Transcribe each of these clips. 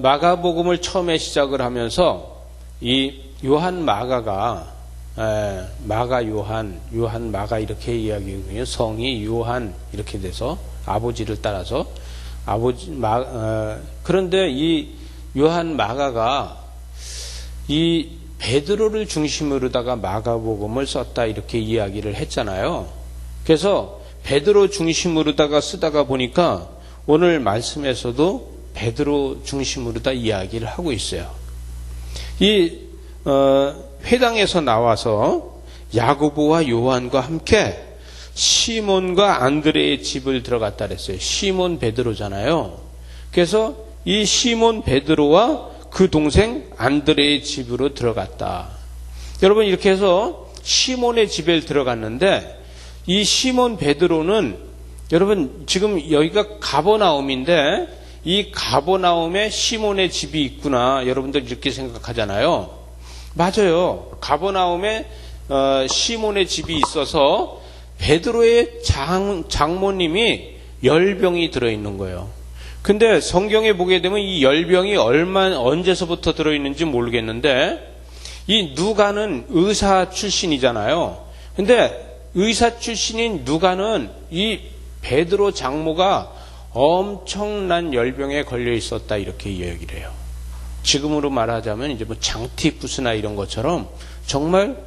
마가복음을 처음에 시작을 하면서 이 요한 마가가 마가 요한 마가 이렇게 이야기하거든요. 성이 요한 이렇게 돼서 아버지를 따라서 그런데 이 요한 마가가 이 베드로를 중심으로다가 마가복음을 썼다 이렇게 이야기를 했잖아요. 그래서 베드로 중심으로다가 쓰다가 보니까 오늘 말씀에서도 베드로 중심으로다 이야기를 하고 있어요. 이 회당에서 나와서 야고보와 요한과 함께 시몬과 안드레의 집을 들어갔다 그랬어요. 시몬 베드로잖아요. 그래서 이 시몬 베드로와 그 동생 안드레의 집으로 들어갔다. 여러분 이렇게 해서 시몬의 집에 들어갔는데 이 시몬 베드로는 여러분 지금 여기가 가버나움인데 이 가버나움에 시몬의 집이 있구나. 여러분들 이렇게 생각하잖아요. 맞아요. 가버나움에 시몬의 집이 있어서 베드로의 장모님이 열병이 들어있는 거예요. 근데 성경에 보게 되면 이 열병이 언제서부터 들어있는지 모르겠는데 이 누가는 의사 출신이잖아요. 근데 의사 출신인 누가는 이 베드로 장모가 엄청난 열병에 걸려 있었다 이렇게 이야기를 해요. 지금으로 말하자면 이제 뭐 장티푸스나 이런 것처럼 정말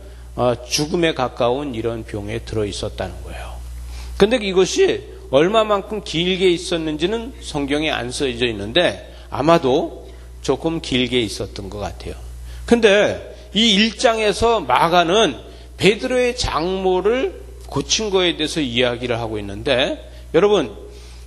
죽음에 가까운 이런 병에 들어 있었다는 거예요. 근데 이것이 얼마만큼 길게 있었는지는 성경에 안 써져 있는데 아마도 조금 길게 있었던 것 같아요. 근데 이 1장에서 마가는 베드로의 장모를 고친 거에 대해서 이야기를 하고 있는데 여러분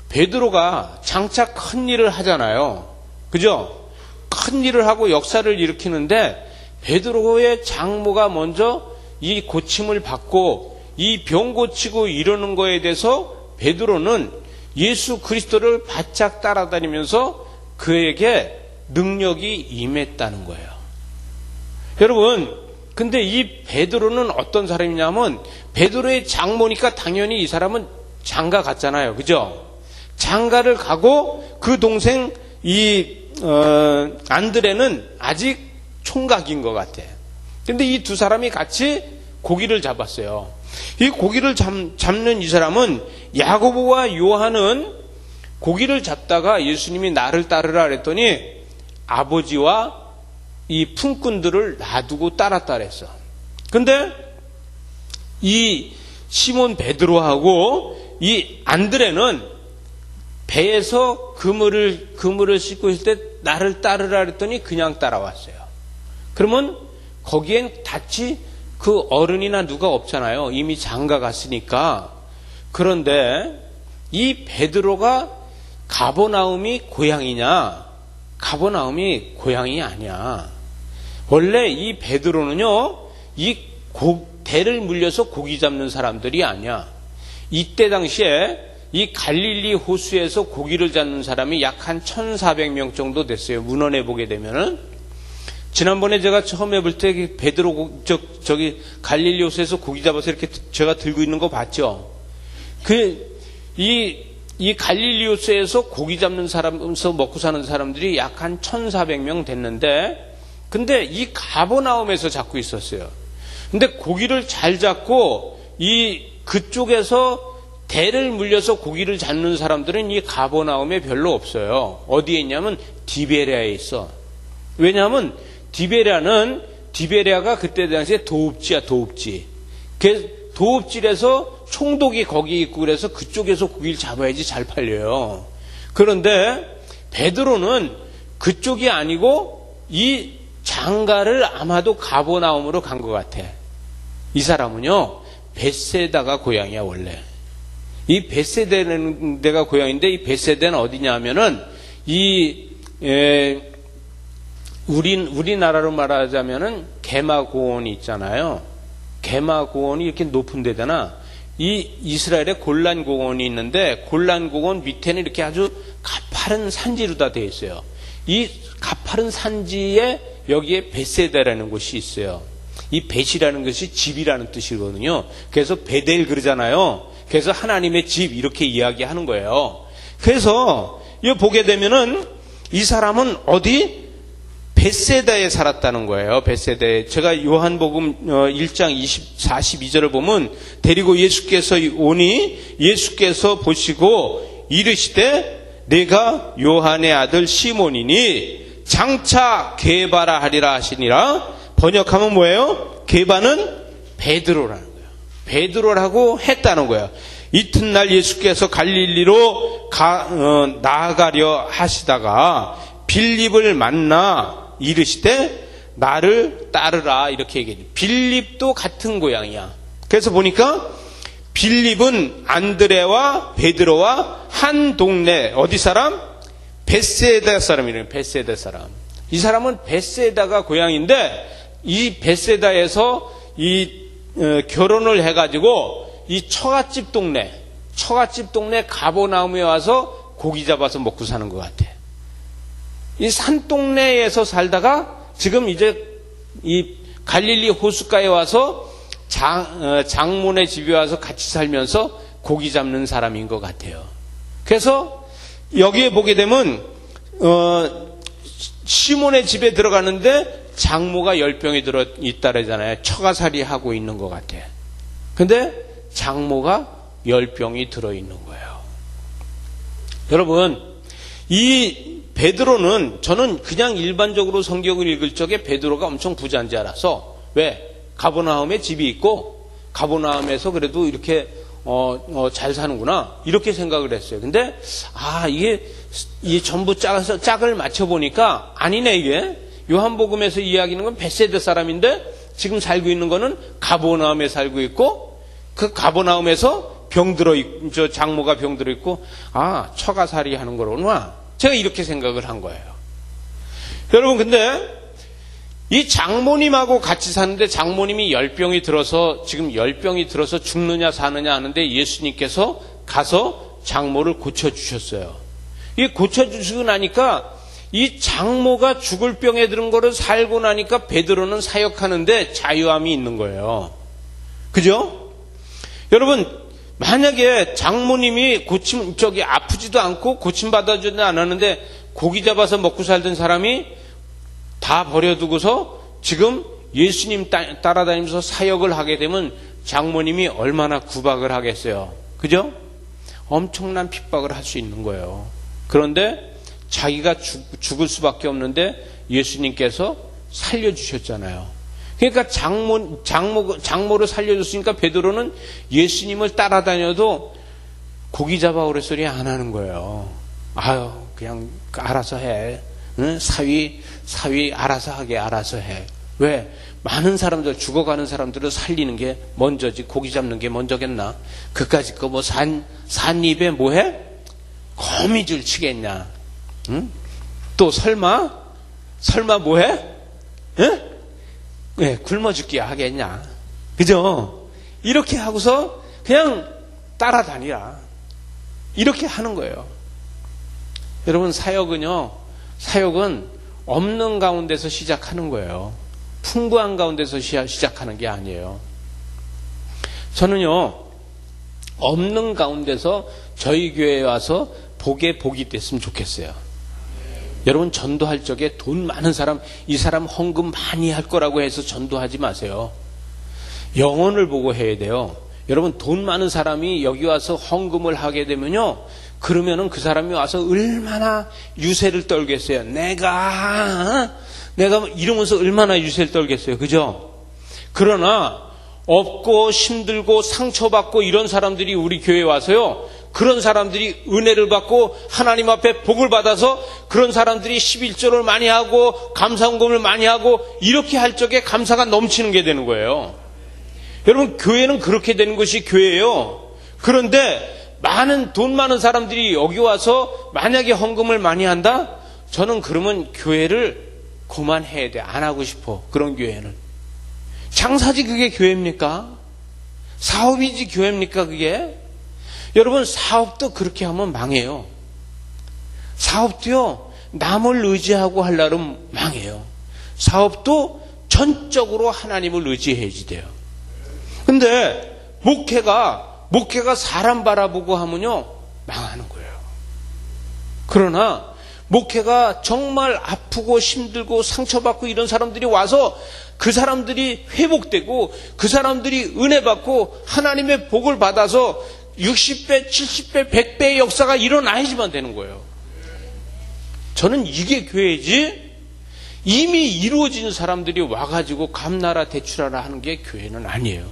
베드로가 장차 큰 일을 하잖아요. 그죠? 큰 일을 하고 역사를 일으키는데 베드로의 장모가 먼저 이 고침을 받고 이 병 고치고 이러는 거에 대해서 베드로는 예수 그리스도를 바짝 따라다니면서 그에게 능력이 임했다는 거예요. 여러분, 근데 이 베드로는 어떤 사람이냐면 베드로의 장모니까 당연히 이 사람은 장가 갔잖아요. 그죠? 장가를 가고 그 동생 안드레는 아직 총각인 것 같아. 근데 이 두 사람이 같이 고기를 잡았어요. 이 고기를 잡는 이 사람은 야고보와 요한은 고기를 잡다가 예수님이 나를 따르라 그랬더니 아버지와 이 품꾼들을 놔두고 따랐다 그랬어. 근데 이 시몬 베드로하고 이 안드레는 배에서 그물을 싣고 있을 때 나를 따르라 그랬더니 그냥 따라왔어요. 그러면 거기엔 같이 그 어른이나 누가 없잖아요. 이미 장가 갔으니까. 그런데 이 베드로가 가버나움이 고향이냐? 가버나움이 고향이 아니야. 원래 이 베드로는요, 이 대를 물려서 고기 잡는 사람들이 아니야. 이때 당시에 이 갈릴리 호수에서 고기를 잡는 사람이 약 한 1,400명 정도 됐어요. 문헌에 보게 되면은. 지난번에 제가 처음 해볼 때 베드로 저기 갈릴리 호수에서 고기 잡아서 이렇게 제가 들고 있는 거 봤죠? 이 갈릴리 호수에서 고기 잡는 사람에서 먹고 사는 사람들이 약 한 1,400명 됐는데, 근데 이 가버나움에서 잡고 있었어요. 근데 고기를 잘 잡고 그쪽에서 대를 물려서 고기를 잡는 사람들은 이 가버나움에 별로 없어요. 어디에 있냐면 디베레아에 있어. 왜냐하면 디베레아가 그때 당시에 도읍지야, 도읍지. 도읍지에서 총독이 거기 있고 그래서 그쪽에서 고기를 잡아야지 잘 팔려요. 그런데 베드로는 그쪽이 아니고 이 장가를 아마도 가버나움으로 간 것 같아. 이 사람은요, 벳세다가 고향이야, 원래. 이 벳세다는 데가 고향인데 이 벳세다는 어디냐 하면은 우리나라로 말하자면은 게마고원이 있잖아요. 게마고원이 이렇게 높은 데잖아. 이 이스라엘에 골란고원이 있는데 골란고원 밑에는 이렇게 아주 가파른 산지로 다 되어 있어요. 이 가파른 산지에 여기에 벳세다라는 곳이 있어요. 이 벳이라는 것이 집이라는 뜻이거든요. 그래서 베델 그러잖아요. 그래서 하나님의 집 이렇게 이야기하는 거예요. 그래서 이거 보게 되면은 이 사람은 어디? 벳세다에 살았다는 거예요. 벳세다에. 제가 요한복음 1장 42절을 보면 데리고 예수께서 오니 예수께서 보시고 이르시되 내가 요한의 아들 시몬이니 장차 게바라 하리라 하시니라. 번역하면 뭐예요? 게바는 베드로라는 거예요. 베드로라고 했다는 거예요. 이튿날 예수께서 갈릴리로 나아가려 하시다가 빌립을 만나 이르시되 나를 따르라 이렇게 얘기해요. 빌립도 같은 고향이야. 그래서 보니까 빌립은 안드레와 베드로와 한 동네, 어디 사람? 벳세다 사람이래요. 벳세다 사람. 이 사람은 벳세다가 고향인데 이 벳세다에서 결혼을 해가지고 이 처갓집 동네 가버나움에 와서 고기 잡아서 먹고 사는 것 같아. 이 산동네에서 살다가 지금 이제 이 갈릴리 호숫가에 와서 장모네 집에 와서 같이 살면서 고기 잡는 사람인 것 같아요. 그래서 여기에 보게 되면 시몬의 집에 들어가는데 장모가 열병이 들어 있다라잖아요. 처가살이 하고 있는 것 같아. 근데 장모가 열병이 들어 있는 거예요. 여러분, 이 베드로는 저는 그냥 일반적으로 성경을 읽을 적에 베드로가 엄청 부자인 줄 알아서, 왜? 가버나움에 집이 있고 가버나움에서 그래도 이렇게 잘 사는구나 이렇게 생각을 했어요. 근데 이게 전부 짝을 맞춰 보니까 아니네. 이게 요한복음에서 이야기하는 건 벳세다 사람인데 지금 살고 있는 거는 가버나움에 살고 있고 그 가버나움에서 장모가 병들어 있고 처가살이 하는 거로구나. 제가 이렇게 생각을 한 거예요. 여러분, 근데 이 장모님하고 같이 사는데 장모님이 열병이 들어서 죽느냐 사느냐 하는데 예수님께서 가서 장모를 고쳐주셨어요. 이 고쳐주시고 나니까 이 장모가 죽을 병에 들은 거를 살고 나니까 베드로는 사역하는데 자유함이 있는 거예요. 그죠? 여러분, 만약에 장모님이 아프지도 않고 고침받아주지도 않았는데 고기 잡아서 먹고 살던 사람이 다 버려두고서 지금 예수님 따라다니면서 사역을 하게 되면 장모님이 얼마나 구박을 하겠어요. 그죠? 엄청난 핍박을 할 수 있는 거예요. 그런데 자기가 죽을 수밖에 없는데 예수님께서 살려주셨잖아요. 그러니까 장모를 살려줬으니까 베드로는 예수님을 따라다녀도 고기 잡아오래 소리 안 하는 거예요. 그냥 알아서 해. 응? 사위 알아서 해. 왜? 많은 사람들, 죽어가는 사람들을 살리는 게 먼저지, 고기 잡는 게 먼저겠나? 그까짓 거 산입에 뭐해? 거미줄 치겠냐? 응? 또 설마 뭐해? 응? 네, 굶어 죽게 하겠냐? 그죠? 이렇게 하고서 그냥 따라다니라. 이렇게 하는 거예요. 여러분, 사역은 없는 가운데서 시작하는 거예요. 풍부한 가운데서 시작하는 게 아니에요. 저는요, 없는 가운데서 저희 교회에 와서 복이 됐으면 좋겠어요. 여러분, 전도할 적에 돈 많은 사람, 이 사람 헌금 많이 할 거라고 해서 전도하지 마세요. 영혼을 보고 해야 돼요. 여러분, 돈 많은 사람이 여기 와서 헌금을 하게 되면요, 그러면은 그 사람이 와서 얼마나 유세를 떨겠어요. 내가 이러면서 얼마나 유세를 떨겠어요. 그죠? 그러나 없고 힘들고 상처받고 이런 사람들이 우리 교회에 와서요, 그런 사람들이 은혜를 받고 하나님 앞에 복을 받아서 그런 사람들이 11조를 많이 하고 감사헌금을 많이 하고 이렇게 할 적에 감사가 넘치는 게 되는 거예요. 여러분, 교회는 그렇게 되는 것이 교회예요. 그런데 돈 많은 사람들이 여기 와서 만약에 헌금을 많이 한다? 저는 그러면 교회를 그만해야 돼. 안 하고 싶어. 그런 교회는. 장사지 그게 교회입니까? 사업이지 교회입니까 그게? 여러분, 사업도 그렇게 하면 망해요. 사업도요, 남을 의지하고 하려면 망해요. 사업도 전적으로 하나님을 의지해야지 돼요. 근데 목회가 사람 바라보고 하면요, 망하는 거예요. 그러나 목회가 정말 아프고 힘들고 상처받고 이런 사람들이 와서 그 사람들이 회복되고 그 사람들이 은혜 받고 하나님의 복을 받아서 60배, 70배, 100배의 역사가 일어나야지만 되는 거예요. 저는 이게 교회지, 이미 이루어진 사람들이 와가지고 감나라 대출하라 하는 게 교회는 아니에요.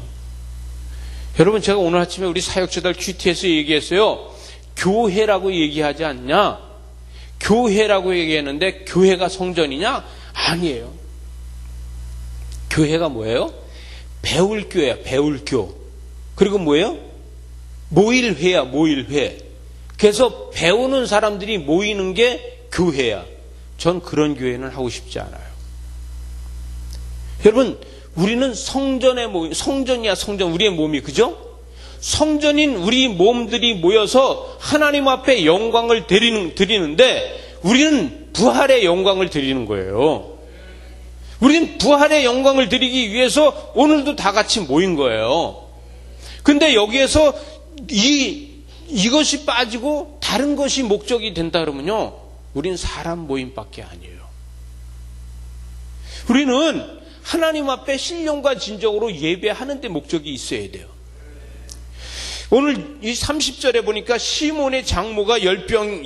여러분, 제가 오늘 아침에 우리 사역자들 큐티에서 얘기했어요. 교회라고 얘기하지 않냐? 교회라고 얘기했는데 교회가 성전이냐? 아니에요. 교회가 뭐예요? 배울 교회야, 배울 교. 그리고 뭐예요? 모일회야, 모일회. 그래서 배우는 사람들이 모이는 게 교회야. 전 그런 교회는 하고 싶지 않아요. 여러분, 우리는 성전에 성전이야, 성전. 우리의 몸이, 그죠? 성전인 우리 몸들이 모여서 하나님 앞에 영광을 드리는데 우리는 부활의 영광을 드리는 거예요. 우리는 부활의 영광을 드리기 위해서 오늘도 다 같이 모인 거예요. 근데 여기에서 이것이 빠지고 다른 것이 목적이 된다 그러면요, 우린 사람 모임밖에 아니에요. 우리는 하나님 앞에 신령과 진정으로 예배하는 데 목적이 있어야 돼요. 오늘 이 30절에 보니까 시몬의 장모가 열병으로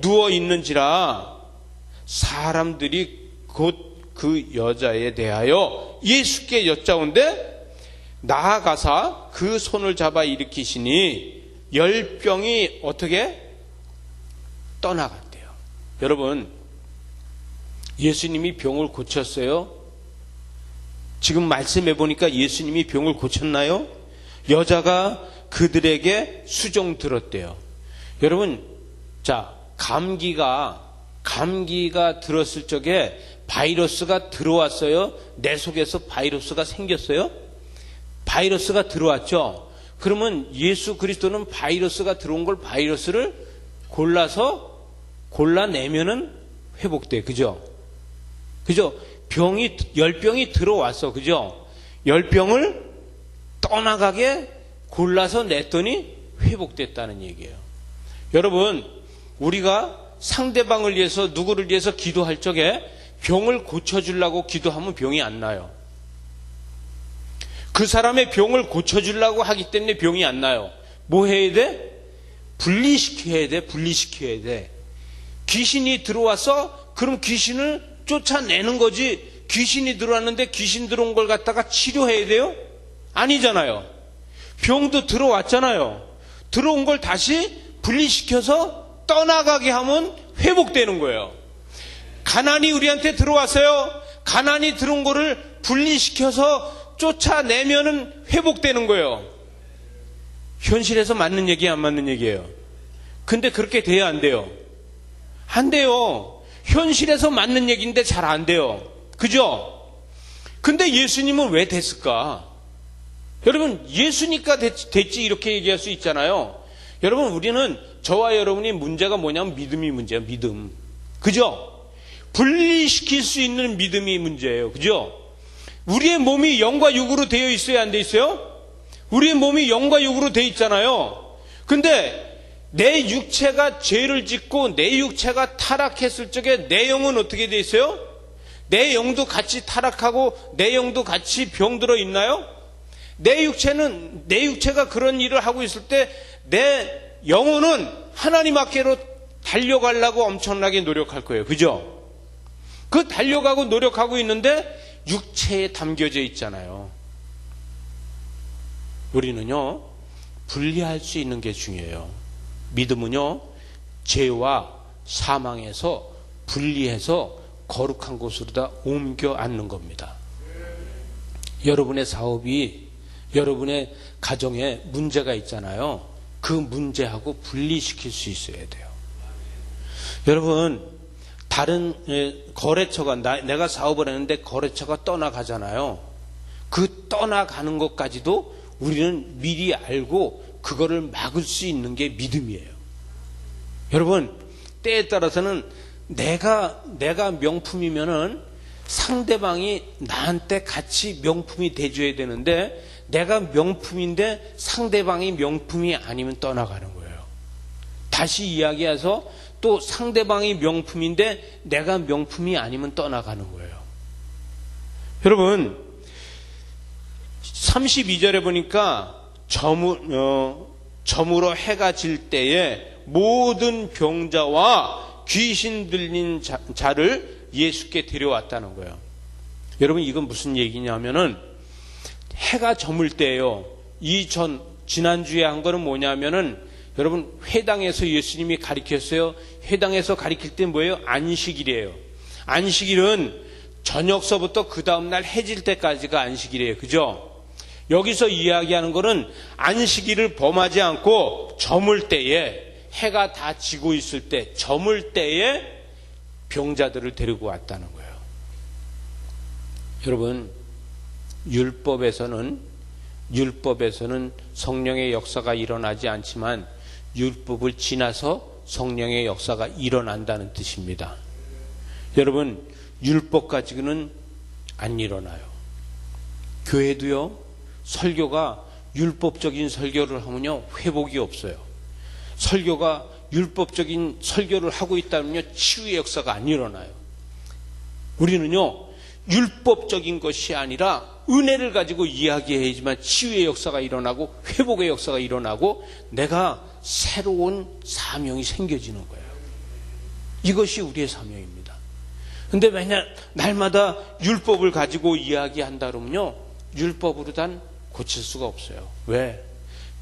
누워 있는지라 사람들이 곧 그 여자에 대하여 예수께 여짜온데 나아가사 그 손을 잡아 일으키시니 열병이 어떻게 떠나갔대요. 여러분, 예수님이 병을 고쳤어요? 지금 말씀해 보니까 예수님이 병을 고쳤나요? 여자가 그들에게 수종 들었대요. 여러분, 자, 감기가 들었을 적에 바이러스가 들어왔어요? 내 속에서 바이러스가 생겼어요? 바이러스가 들어왔죠? 그러면 예수 그리스도는 바이러스가 들어온 걸 바이러스를 골라내면은 회복돼. 그죠? 그죠? 열병이 들어왔어. 그죠? 열병을 떠나가게 골라서 냈더니 회복됐다는 얘기예요. 여러분, 우리가 상대방을 위해서, 누구를 위해서 기도할 적에 병을 고쳐주려고 기도하면 병이 안 나요. 그 사람의 병을 고쳐주려고 하기 때문에 병이 안 나요. 뭐 해야 돼? 분리시켜야 돼. 분리시켜야 돼. 귀신이 들어와서 그럼 귀신을 쫓아내는 거지, 귀신이 들어왔는데 귀신 들어온 걸 갖다가 치료해야 돼요? 아니잖아요. 병도 들어왔잖아요. 들어온 걸 다시 분리시켜서 떠나가게 하면 회복되는 거예요. 가난이 우리한테 들어왔어요. 가난이 들어온 거를 분리시켜서 쫓아내면은 회복되는 거예요. 현실에서 맞는 얘기, 안 맞는 얘기예요. 근데 그렇게 돼야 안 돼요. 안 돼요. 현실에서 맞는 얘기인데 잘 안 돼요. 그죠? 근데 예수님은 왜 됐을까? 여러분, 예수니까 됐지 이렇게 얘기할 수 있잖아요. 여러분, 우리는, 저와 여러분이 문제가 뭐냐면 믿음이 문제예요. 믿음. 그죠? 분리시킬 수 있는 믿음이 문제예요. 그죠? 우리의 몸이 영과 육으로 되어 있어야 안 돼 있어요? 우리의 몸이 영과 육으로 되어 있잖아요. 근데 내 육체가 죄를 짓고 내 육체가 타락했을 적에 내 영은 어떻게 되어 있어요? 내 영도 같이 타락하고 내 영도 같이 병들어 있나요? 내 육체가 그런 일을 하고 있을 때 내 영혼은 하나님 앞으로 달려가려고 엄청나게 노력할 거예요. 그죠? 그 달려가고 노력하고 있는데 육체에 담겨져 있잖아요. 우리는요, 분리할 수 있는 게 중요해요. 믿음은요, 죄와 사망에서 분리해서 거룩한 곳으로다 옮겨 앉는 겁니다. 여러분의 사업이, 여러분의 가정에 문제가 있잖아요. 그 문제하고 분리시킬 수 있어야 돼요. 여러분, 다른 거래처가, 내가 사업을 했는데 거래처가 떠나가잖아요. 그 떠나가는 것까지도 우리는 미리 알고 그거를 막을 수 있는 게 믿음이에요. 여러분, 때에 따라서는 내가 명품이면은 상대방이 나한테 같이 명품이 돼줘야 되는데, 내가 명품인데 상대방이 명품이 아니면 떠나가는 거예요. 다시 이야기해서 또 상대방이 명품인데 내가 명품이 아니면 떠나가는 거예요. 여러분 32절에 보니까 저물어 해가 질 때에 모든 병자와 귀신 들린 자를 예수께 데려왔다는 거예요. 여러분 이건 무슨 얘기냐면은 해가 저물 때예요. 지난주에 한 거는 뭐냐면은 여러분 회당에서 예수님이 가르쳤어요. 회당에서 가르칠 때 뭐예요? 안식일이에요. 안식일은 저녁서부터 그 다음날 해질 때까지가 안식일이에요. 그죠? 여기서 이야기하는 거는 안식일을 범하지 않고 저물 때에 해가 다 지고 있을 때 저물 때에 병자들을 데리고 왔다는 거예요. 여러분 율법에서는 성령의 역사가 일어나지 않지만 율법을 지나서 성령의 역사가 일어난다는 뜻입니다. 여러분 율법 가지고는 안 일어나요. 교회도요 설교가 율법적인 설교를 하면요 회복이 없어요. 설교가 율법적인 설교를 하고 있다면요 치유의 역사가 안 일어나요. 우리는요 율법적인 것이 아니라 은혜를 가지고 이야기해야지만 치유의 역사가 일어나고 회복의 역사가 일어나고 내가 새로운 사명이 생겨지는 거예요. 이것이 우리의 사명입니다. 근데 만약 날마다 율법을 가지고 이야기한다 그러면요 율법으로 단 고칠 수가 없어요. 왜?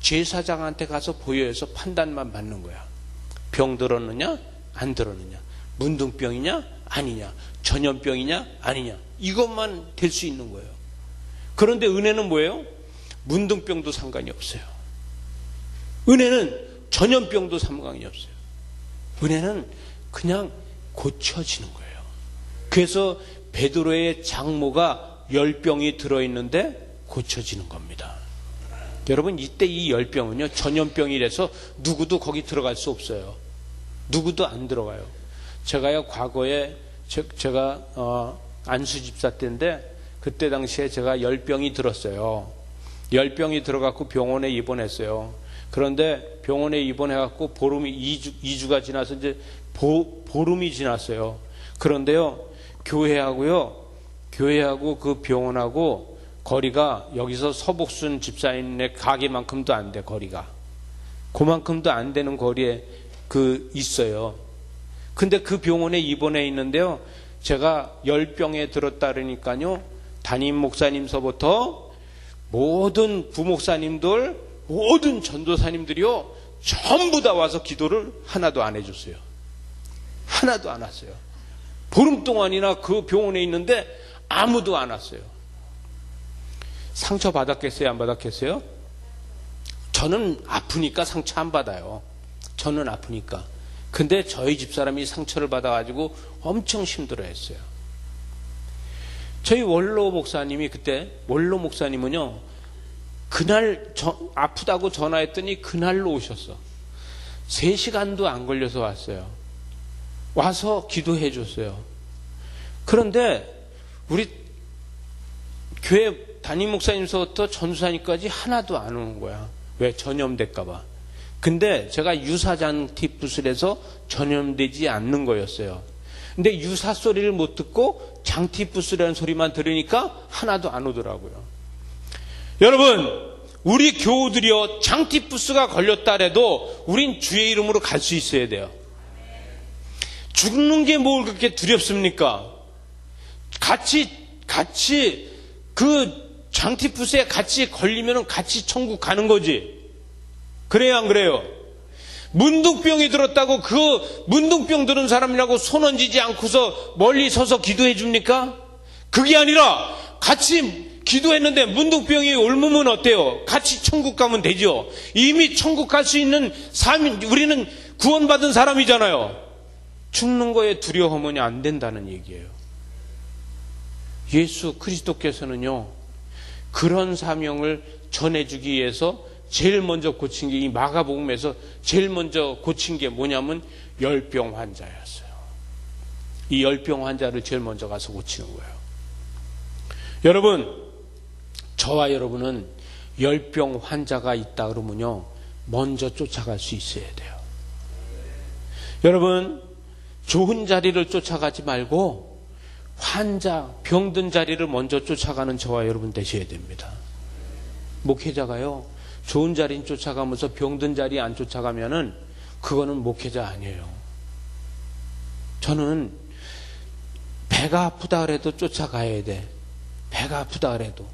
제사장한테 가서 보여서 판단만 받는 거야. 병 들었느냐 안 들었느냐, 문둥병이냐 아니냐, 전염병이냐 아니냐, 이것만 될 수 있는 거예요. 그런데 은혜는 뭐예요? 문둥병도 상관이 없어요. 은혜는 전염병도 상관이 없어요. 은혜는 그냥 고쳐지는 거예요. 그래서 베드로의 장모가 열병이 들어있는데 고쳐지는 겁니다. 여러분 이때 이 열병은요 전염병이라서 누구도 거기 들어갈 수 없어요. 누구도 안 들어가요. 제가요 과거에 제가 안수 집사 때인데 그때 당시에 제가 열병이 들었어요. 열병이 들어갖고 병원에 입원했어요. 그런데 병원에 입원해갖고 보름이 2주가 지나서 이제 보름이 지났어요. 그런데요 교회하고 그 병원하고 거리가 여기서 서복순 집사님의 가게만큼도 안 돼. 거리가 그만큼도 안 되는 거리에 있어요. 근데 그 병원에 입원해 있는데요 제가 열병에 들었다 그러니까요 담임 목사님서부터 모든 부목사님들 모든 전도사님들이요 전부 다 와서 기도를 하나도 안 해줬어요. 하나도 안 왔어요. 보름 동안이나 그 병원에 있는데 아무도 안 왔어요. 상처 받았겠어요? 안 받았겠어요? 저는 아프니까 상처 안 받아요. 저는 아프니까. 근데 저희 집사람이 상처를 받아가지고 엄청 힘들어했어요. 저희 원로 목사님이 그때 원로 목사님은요 그날 아프다고 전화했더니 그날로 오셨어. 3시간도 안 걸려서 왔어요. 와서 기도해 줬어요. 그런데 우리 교회 담임 목사님서부터 전수사님까지 하나도 안 오는 거야. 왜? 전염될까봐. 근데 제가 유사장 티푸스를 해서 전염되지 않는 거였어요. 근데 유사 소리를 못 듣고 장티푸스라는 소리만 들으니까 하나도 안 오더라고요. 여러분 우리 교우들이요 장티푸스가 걸렸다 해도 우린 주의 이름으로 갈 수 있어야 돼요. 죽는 게 뭘 그렇게 두렵습니까? 같이 그 장티푸스에 같이 걸리면 같이 천국 가는 거지. 그래요 안 그래요? 문둥병이 들었다고 그 문둥병 들은 사람이라고 손 얹지 않고서 멀리 서서 기도해 줍니까? 그게 아니라 같이 기도했는데 문둥병이 옮으면 어때요? 같이 천국 가면 되죠. 이미 천국 갈 수 있는 삶, 우리는 구원받은 사람이잖아요. 죽는 거에 두려워하면 안 된다는 얘기예요. 예수 그리스도께서는요 그런 사명을 전해주기 위해서 제일 먼저 고친 게 이 마가복음에서 제일 먼저 고친 게 뭐냐면 열병 환자였어요. 이 열병 환자를 제일 먼저 가서 고치는 거예요. 여러분 저와 여러분은 열병 환자가 있다 그러면요 먼저 쫓아갈 수 있어야 돼요. 여러분, 좋은 자리를 쫓아가지 말고 환자, 병든 자리를 먼저 쫓아가는 저와 여러분 되셔야 됩니다. 목회자가요, 좋은 자리 쫓아가면서 병든 자리 안 쫓아가면은 그거는 목회자 아니에요. 저는 배가 아프다 그래도 쫓아가야 돼. 배가 아프다 그래도.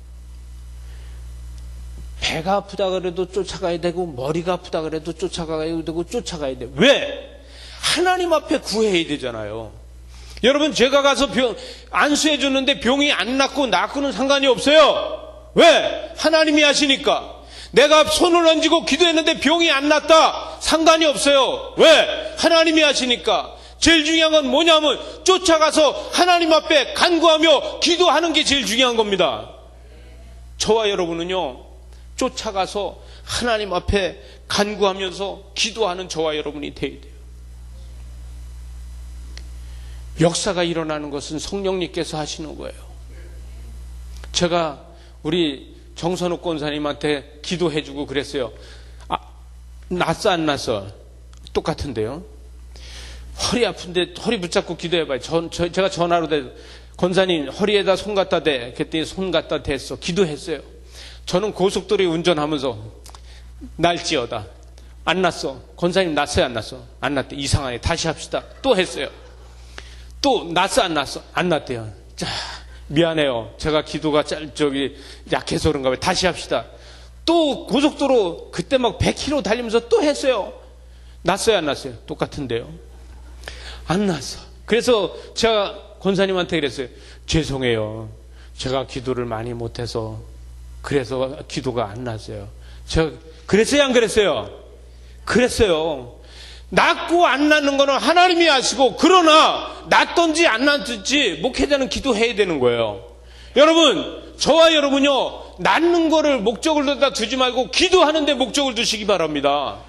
배가 아프다 그래도 쫓아가야 되고, 머리가 아프다 그래도 쫓아가야 되고, 쫓아가야 돼. 왜? 하나님 앞에 구해야 되잖아요. 여러분, 제가 가서 안수해 줬는데 병이 안 낫고 낫고는 상관이 없어요. 왜? 하나님이 하시니까. 내가 손을 얹고 기도했는데 병이 안 낫다. 상관이 없어요. 왜? 하나님이 하시니까. 제일 중요한 건 뭐냐면 쫓아가서 하나님 앞에 간구하며 기도하는 게 제일 중요한 겁니다. 저와 여러분은요, 쫓아가서 하나님 앞에 간구하면서 기도하는 저와 여러분이 돼야 돼요. 역사가 일어나는 것은 성령님께서 하시는 거예요. 제가 우리 정선욱 권사님한테 기도해주고 그랬어요. 났어 안 났어? 똑같은데요. 허리 아픈데 허리 붙잡고 기도해봐요. 제가 전화로 권사님 허리에다 손 갖다 대. 그랬더니 손 갖다 댔어. 기도했어요. 저는 고속도로에 운전하면서 날지어다. 안 났어. 권사님 났어요 안 났어? 안 났대. 이상하네. 다시 합시다. 또 했어요. 또 났어 안 났어? 안 났대요. 자, 미안해요. 제가 기도가 약해서 그런가 봐요. 다시 합시다. 또 고속도로 그때 막 100km 달리면서 또 했어요. 났어요 안 났어요? 똑같은데요. 안 났어. 그래서 제가 권사님한테 그랬어요. 죄송해요. 제가 기도를 많이 못해서 그래서 기도가 안 났어요. 제가 그랬어요 안 그랬어요? 그랬어요. 낫고 안 낫는 거는 하나님이 아시고, 그러나 낫든지 안 낫든지 목회자는 기도해야 되는 거예요. 여러분, 저와 여러분요, 낫는 거를 목적을 두지 말고 기도하는 데 목적을 두시기 바랍니다.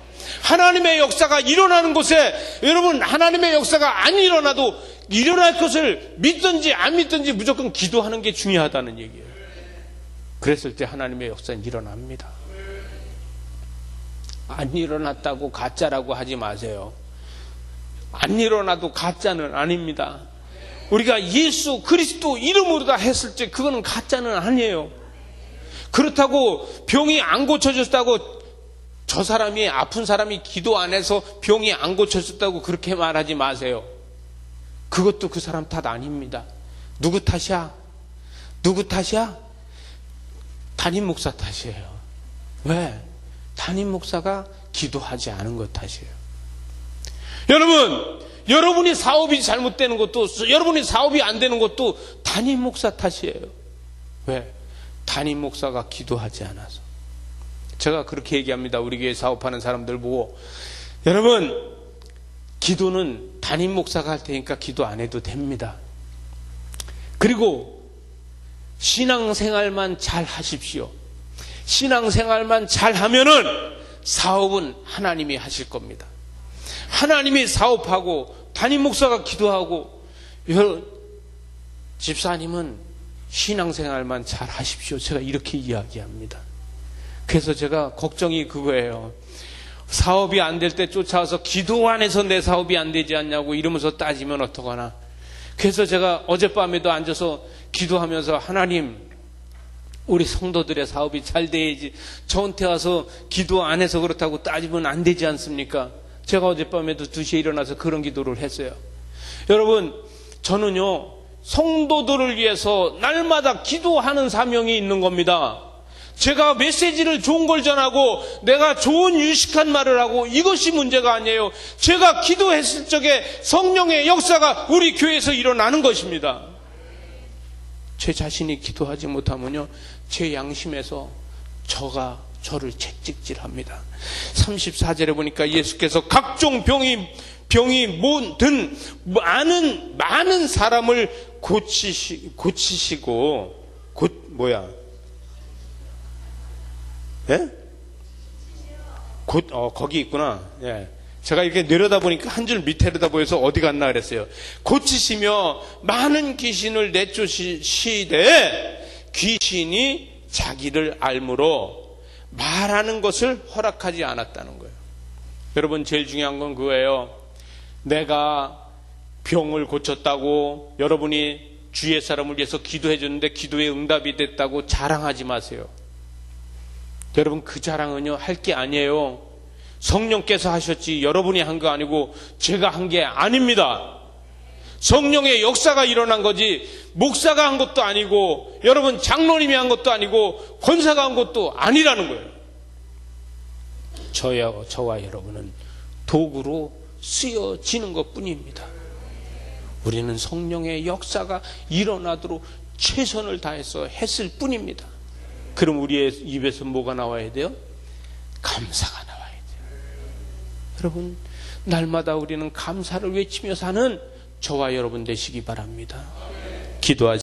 하나님의 역사가 일어나는 곳에 여러분, 하나님의 역사가 안 일어나도 일어날 것을 믿든지 안 믿든지 무조건 기도하는 게 중요하다는 얘기예요. 그랬을 때 하나님의 역사는 일어납니다. 안 일어났다고 가짜라고 하지 마세요. 안 일어나도 가짜는 아닙니다. 우리가 예수 그리스도 이름으로 다 했을 때 그거는 가짜는 아니에요. 그렇다고 병이 안 고쳐졌다고, 저 사람이, 아픈 사람이 기도 안 해서 병이 안 고쳐졌다고 그렇게 말하지 마세요. 그것도 그 사람 탓 아닙니다. 누구 탓이야? 누구 탓이야? 담임 목사 탓이에요. 왜? 담임 목사가 기도하지 않은 것 탓이에요. 여러분, 여러분이 사업이 잘못되는 것도, 여러분이 사업이 안 되는 것도 담임 목사 탓이에요. 왜? 담임 목사가 기도하지 않아서. 제가 그렇게 얘기합니다. 우리 교회 사업하는 사람들 보고, 여러분, 기도는 담임 목사가 할 테니까 기도 안 해도 됩니다. 그리고 신앙생활만 잘 하십시오. 신앙생활만 잘 하면은 사업은 하나님이 하실 겁니다. 하나님이 사업하고 담임 목사가 기도하고, 집사님은 신앙생활만 잘 하십시오. 제가 이렇게 이야기합니다. 그래서 제가 걱정이 그거예요. 사업이 안 될 때 쫓아와서 기도 안 해서 내 사업이 안 되지 않냐고 이러면서 따지면 어떡하나. 그래서 제가 어젯밤에도 앉아서 기도하면서, 하나님, 우리 성도들의 사업이 잘 돼야지, 저한테 와서 기도 안 해서 그렇다고 따지면 안 되지 않습니까? 제가 어젯밤에도 2시에 일어나서 그런 기도를 했어요. 여러분, 저는요, 성도들을 위해서 날마다 기도하는 사명이 있는 겁니다. 제가 메시지를 좋은 걸 전하고 내가 좋은 유식한 말을 하고 이것이 문제가 아니에요. 제가 기도했을 적에 성령의 역사가 우리 교회에서 일어나는 것입니다. 제 자신이 기도하지 못하면요, 제 양심에서 저를 채찍질합니다. 34절에 보니까 예수께서 각종 병이 든 많은 사람을 고치시고, 예? 거기 있구나. 예. 제가 이렇게 내려다보니까 한 줄 밑에다 보여서 어디 갔나 그랬어요. 고치시며 많은 귀신을 내쫓으시되 귀신이 자기를 알므로 말하는 것을 허락하지 않았다는 거예요. 여러분, 제일 중요한 건 그거예요. 내가 병을 고쳤다고, 여러분이 주위의 사람을 위해서 기도해 줬는데 기도에 응답이 됐다고 자랑하지 마세요. 여러분, 그 자랑은요, 할 게 아니에요. 성령께서 하셨지 여러분이 한 거 아니고 제가 한 게 아닙니다. 성령의 역사가 일어난 거지 목사가 한 것도 아니고 여러분 장로님이 한 것도 아니고 권사가 한 것도 아니라는 거예요. 저와 여러분은 도구로 쓰여지는 것뿐입니다. 우리는 성령의 역사가 일어나도록 최선을 다해서 했을 뿐입니다. 그럼 우리의 입에서 뭐가 나와야 돼요? 감사가 나와야 돼요. 여러분, 날마다 우리는 감사를 외치며 사는 저와 여러분 되시기 바랍니다. 기도하시겠습니다.